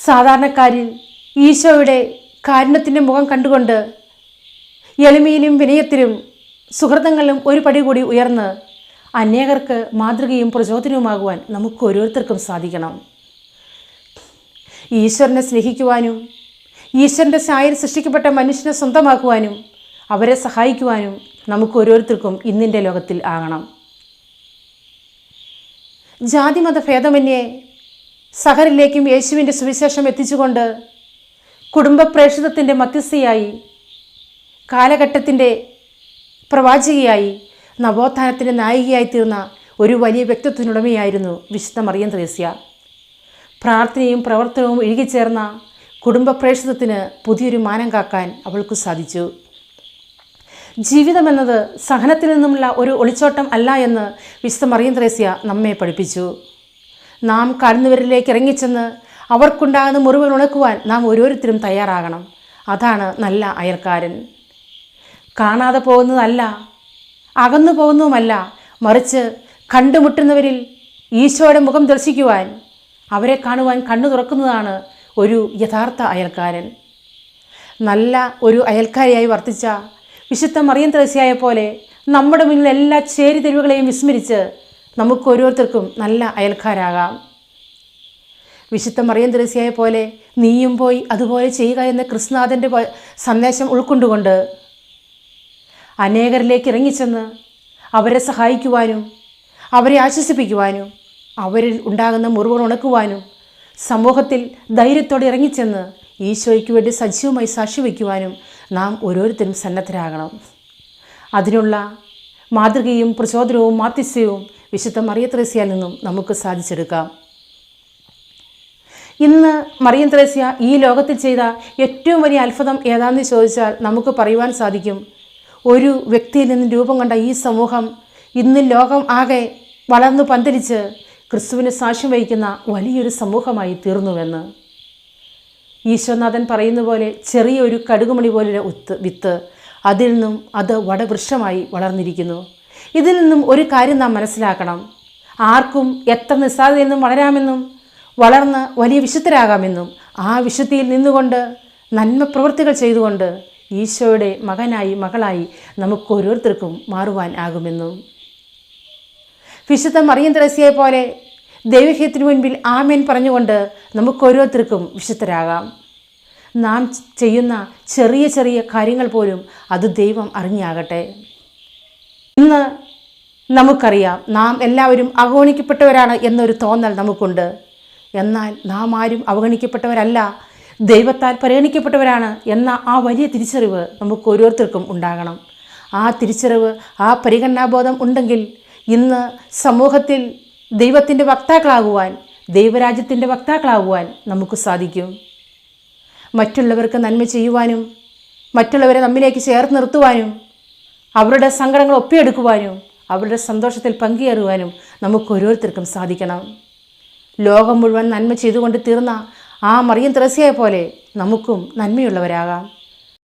സാധാരണക്കാരിൽ ഈശോയുടെ കാരുണ്യത്തിൻ്റെ മുഖം കണ്ടുകൊണ്ട് എളിമയിലും വിനയത്തിലും സുഹൃതങ്ങളിലും ഒരു പടി കൂടി ഉയർന്ന് അനേകർക്ക് മാതൃകയും പ്രചോദനവുമാകുവാൻ നമുക്ക് ഓരോരുത്തർക്കും സാധിക്കണം. ഈശ്വരനെ സ്നേഹിക്കുവാനും ഈശ്വരൻ്റെ ഛായയിൽ സൃഷ്ടിക്കപ്പെട്ട മനുഷ്യനെ സ്വന്തമാക്കുവാനും അവരെ സഹായിക്കുവാനും നമുക്ക് ഓരോരുത്തർക്കും ഇന്നിൻ്റെ ലോകത്തിൽ ആകണം. ജാതിമത ഭേദമന്യേ സഹരിലേക്കും യേശുവിൻ്റെ സുവിശേഷം എത്തിച്ചുകൊണ്ട് കുടുംബ പ്രേക്ഷിതത്തിൻ്റെ മധ്യസ്ഥയായി കാലഘട്ടത്തിൻ്റെ പ്രവാചകയായി നവോത്ഥാനത്തിൻ്റെ നായികയായി തീർന്ന ഒരു വലിയ വ്യക്തിത്വത്തിനുടമയായിരുന്നു വിശുദ്ധ മറിയം ത്രേസ്യ. പ്രാർത്ഥനയും പ്രവർത്തനവും ഇഴുകിച്ചേർന്ന കുടുംബ പ്രേക്ഷിതത്തിന് പുതിയൊരു മാനം കാക്കാൻ അവൾക്ക് സാധിച്ചു. ജീവിതമെന്നത് സഹനത്തിൽ നിന്നുമുള്ള ഒരു ഒളിച്ചോട്ടം അല്ല എന്ന് വിശുദ്ധ മറിയം ത്രേസ്യ നമ്മെ പഠിപ്പിച്ചു. നാം കാണുന്നവരിലേക്ക് ഇറങ്ങിച്ചെന്ന് അവർക്കുണ്ടാകുന്ന മുറിവുകൾ ഉണക്കുവാൻ നാം ഓരോരുത്തരും തയ്യാറാകണം. അതാണ് നല്ല അയൽക്കാരൻ. കാണാതെ പോകുന്നതല്ല, അകന്നു പോകുന്നതുമല്ല, മറിച്ച് കണ്ടുമുട്ടുന്നവരിൽ ഈശോയുടെ മുഖം ദർശിക്കുവാൻ, അവരെ കാണുവാൻ കണ്ണു തുറക്കുന്നതാണ് ഒരു യഥാർത്ഥ അയൽക്കാരൻ. നല്ല ഒരു അയൽക്കാരിയായി വർത്തിച്ച വിശുദ്ധ മറിയം ത്രേസ്യയെ പോലെ നമ്മുടെ മുന്നിൽ എല്ലാ ചേരിതിരിവുകളെയും വിസ്മരിച്ച് നമുക്ക് ഓരോരുത്തർക്കും നല്ല അയൽക്കാരാകാം. വിശുദ്ധ മറിയം ത്രേസ്യയെ പോലെ നീയും പോയി അതുപോലെ ചെയ്യുക എന്ന ക്രിസ്തുനാഥൻ്റെ സന്ദേശം ഉൾക്കൊണ്ടുകൊണ്ട് അനേകരിലേക്ക് ഇറങ്ങിച്ചെന്ന് അവരെ സഹായിക്കുവാനും അവരെ ആശ്വസിപ്പിക്കുവാനും അവരിൽ ഉണ്ടാകുന്ന മുറിവുകൾ ഉണക്കുവാനും സമൂഹത്തിൽ ധൈര്യത്തോടെ ഇറങ്ങിച്ചെന്ന് ഈശോയ്ക്ക് വേണ്ടി സജീവമായി സാക്ഷി വയ്ക്കുവാനും നാം ഓരോരുത്തരും സന്നദ്ധരാകണം. അതിനുള്ള മാതൃകയും പ്രചോദനവും മാധ്യസ്ഥ്യവും വിശുദ്ധ മറിയം ത്രേസ്യയിൽ നിന്നും നമുക്ക് സാധിച്ചെടുക്കാം. ഇന്ന് മറിയം ത്രേസ്യ ഈ ലോകത്തിൽ ചെയ്ത ഏറ്റവും വലിയ അത്ഭുതം ഏതാണെന്ന് ചോദിച്ചാൽ നമുക്ക് പറയുവാൻ സാധിക്കും, ഒരു വ്യക്തിയിൽ നിന്നും രൂപം കൊണ്ട ഈ സമൂഹം ഇന്ന് ലോകം ആകെ വളർന്നു പന്തലിച്ച് ക്രിസ്തുവിന് സാക്ഷ്യം വഹിക്കുന്ന വലിയൊരു സമൂഹമായി തീർന്നുവെന്ന്. ഈശോനാഥൻ പറയുന്ന പോലെ ചെറിയൊരു കടുകുമണി പോലുള്ള വിത്ത്, അതിൽ നിന്നും അത് വടവൃക്ഷമായി വളർന്നിരിക്കുന്നു. ഇതിൽ നിന്നും ഒരു കാര്യം നാം മനസ്സിലാക്കണം, ആർക്കും എത്ര നിസ്സാരതയിൽ നിന്നും വളരാമെന്നും വളർന്ന് വലിയ വിശുദ്ധരാകാമെന്നും ആ വിശുദ്ധിയിൽ നിന്നുകൊണ്ട് നന്മ പ്രവൃത്തികൾ ചെയ്തുകൊണ്ട് ഈശോയുടെ മകനായി മകളായി നമുക്ക് ഓരോരുത്തർക്കും മാറുവാൻ ആകുമെന്നും. വിശുദ്ധ മറിയം ത്രേസ്യയെ പോലെ ദൈവഹിതത്തിനു മുൻപിൽ ആമേൻ പറഞ്ഞുകൊണ്ട് നമുക്ക് ഓരോരുത്തർക്കും വിശുദ്ധരാകാം. നാം ചെയ്യുന്ന ചെറിയ ചെറിയ കാര്യങ്ങൾ പോലും അത് ദൈവം അറിഞ്ഞാകട്ടെ. ഇന്ന് നമുക്കറിയാം നാം എല്ലാവരും അവഗണിക്കപ്പെട്ടവരാണ് എന്നൊരു തോന്നൽ നമുക്കുണ്ട്. എന്നാൽ നാം ആരും അവഗണിക്കപ്പെട്ടവരല്ല, ദൈവത്താൽ പരിഗണിക്കപ്പെട്ടവരാണ് എന്ന ആ വലിയ തിരിച്ചറിവ് നമുക്ക് ഓരോരുത്തർക്കും ഉണ്ടാകണം. ആ തിരിച്ചറിവ്, ആ പരിഗണനാബോധം ഉണ്ടെങ്കിൽ ഇന്ന് സമൂഹത്തിൽ ദൈവത്തിൻ്റെ വക്താക്കളാകുവാൻ, ദൈവരാജ്യത്തിൻ്റെ വക്താക്കളാകുവാൻ നമുക്ക് സാധിക്കും. മറ്റുള്ളവർക്ക് നന്മ ചെയ്യുവാനും മറ്റുള്ളവരെ നമ്മിലേക്ക് ചേർത്ത് നിർത്തുവാനും അവരുടെ സങ്കടങ്ങൾ ഒപ്പിയെടുക്കുവാനും അവരുടെ സന്തോഷത്തിൽ പങ്കുചേരുവാനും നമുക്ക് ഓരോരുത്തർക്കും സാധിക്കണം. ലോകം മുഴുവൻ നന്മ ചെയ്തുകൊണ്ട് തീർന്ന ആ മറിയം ത്രേസ്യയെ പോലെ നമുക്കും നന്മയുള്ളവരാകാം.